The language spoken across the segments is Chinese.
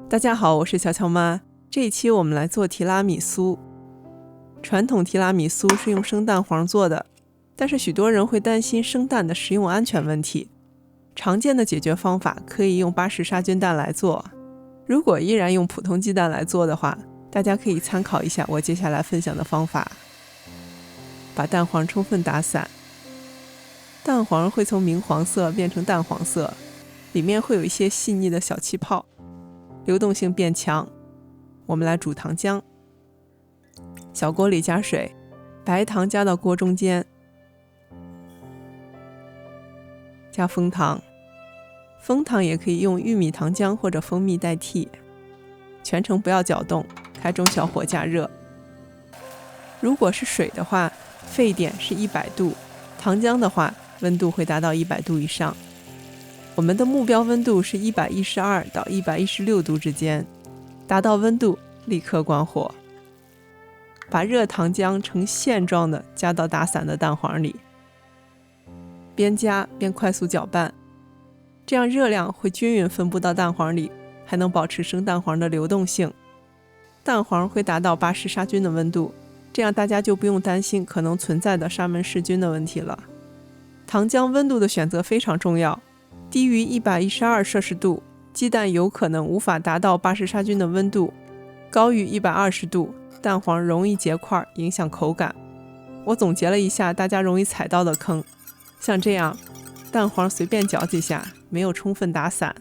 大家好，我是小乔妈。这一期我们来做提拉米苏。传统提拉米苏是用生蛋黄做的，但是许多人会担心生蛋的食用安全问题。常见的解决方法可以用巴氏杀菌蛋来做。如果依然用普通鸡蛋来做的话，大家可以参考一下我接下来分享的方法。把蛋黄充分打散，蛋黄会从明黄色变成淡黄色，里面会有一些细腻的小气泡，流动性变强。我们来煮糖浆，小锅里加水，白糖加到锅中间，加枫糖，枫糖也可以用玉米糖浆或者蜂蜜代替。全程不要搅动，开中小火加热。如果是水的话，沸点是100度，糖浆的话温度会达到100度以上。我们的目标温度是112到116度之间，达到温度立刻关火。把热糖浆呈线状的加到打散的蛋黄里，边加边快速搅拌，这样热量会均匀分布到蛋黄里，还能保持生蛋黄的流动性。蛋黄会达到巴氏杀菌的温度，这样大家就不用担心可能存在的沙门氏菌的问题了。糖浆温度的选择非常重要，低于112摄氏度，鸡蛋有可能无法达到巴氏杀菌的温度；高于120度，蛋黄容易结块，影响口感。我总结了一下大家容易踩到的坑，像这样，蛋黄随便搅几下，没有充分打散，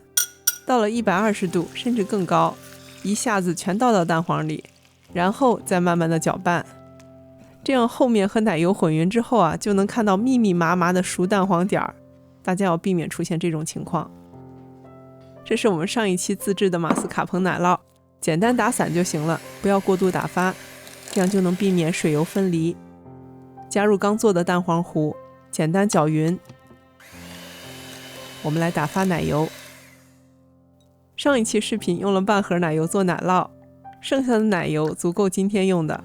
到了120度甚至更高，一下子全倒到蛋黄里，然后再慢慢的搅拌。这样后面和奶油混匀之后就能看到密密麻麻的熟蛋黄点儿，大家要避免出现这种情况。这是我们上一期自制的马斯卡彭奶酪，简单打散就行了，不要过度打发，这样就能避免水油分离。加入刚做的蛋黄糊，简单搅匀。我们来打发奶油。上一期视频用了半盒奶油做奶酪，剩下的奶油足够今天用的。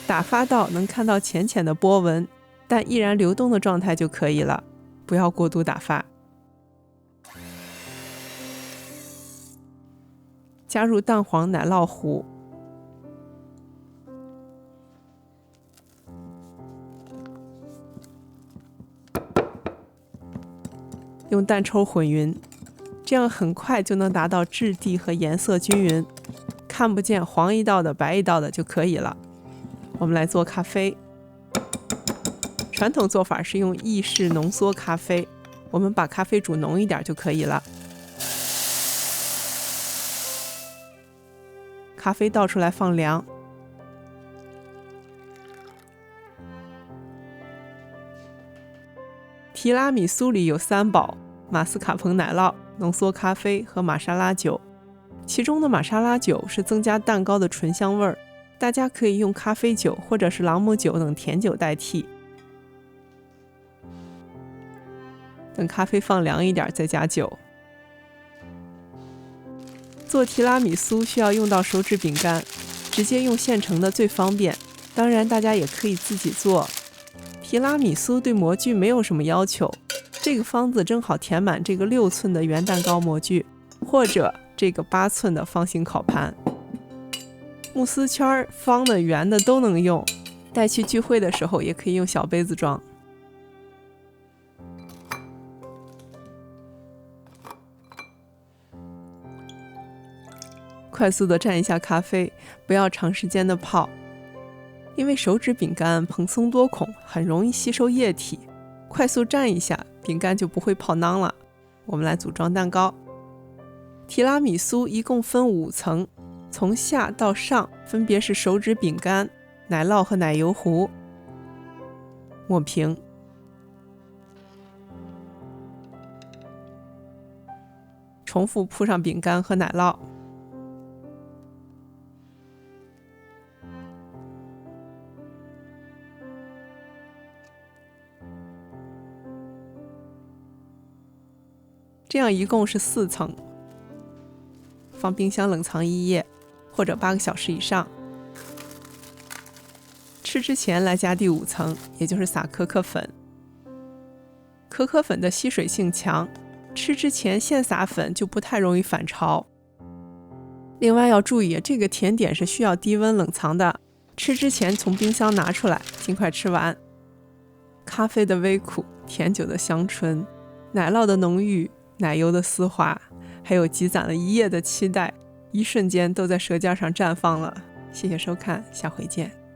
打发到能看到浅浅的波纹，但依然流动的状态就可以了，不要过度打发。加入蛋黄奶酪糊，用蛋抽混匀，这样很快就能达到质地和颜色均匀，看不见黄一道的白一道的就可以了。我们来做咖啡。传统做法是用意式浓缩咖啡，我们把咖啡煮浓一点就可以了。咖啡倒出来放凉。提拉米苏里有3宝：马斯卡彭奶酪、浓缩咖啡和玛莎拉酒。其中的玛莎拉酒是增加蛋糕的醇香味儿，大家可以用咖啡酒或者是朗姆酒等甜酒代替。等咖啡放凉一点再加酒。做提拉米苏需要用到手指饼干，直接用现成的最方便，当然大家也可以自己做。提拉米苏对模具没有什么要求，这个方子正好填满这个6寸的圆蛋糕模具，或者这个8寸的方形烤盘。慕斯圈方的圆的都能用，带去聚会的时候也可以用小杯子装。快速的蘸一下咖啡，不要长时间的泡，因为手指饼干蓬松多孔，很容易吸收液体，快速蘸一下，饼干就不会泡囊了。我们来组装蛋糕。提拉米苏一共分5层，从下到上分别是手指饼干、奶酪和奶油糊。抹平，重复铺上饼干和奶酪。这样一共是4层，放冰箱冷藏1夜或者8个小时以上。吃之前来加第5层，也就是撒可可粉。可可粉的吸水性强，吃之前现撒粉就不太容易反潮。另外要注意，这个甜点是需要低温冷藏的，吃之前从冰箱拿出来，尽快吃完。咖啡的微苦，甜酒的香醇，奶酪的浓郁，奶油的丝滑，还有积攒了一夜的期待，一瞬间都在舌尖上绽放了。谢谢收看，下回见。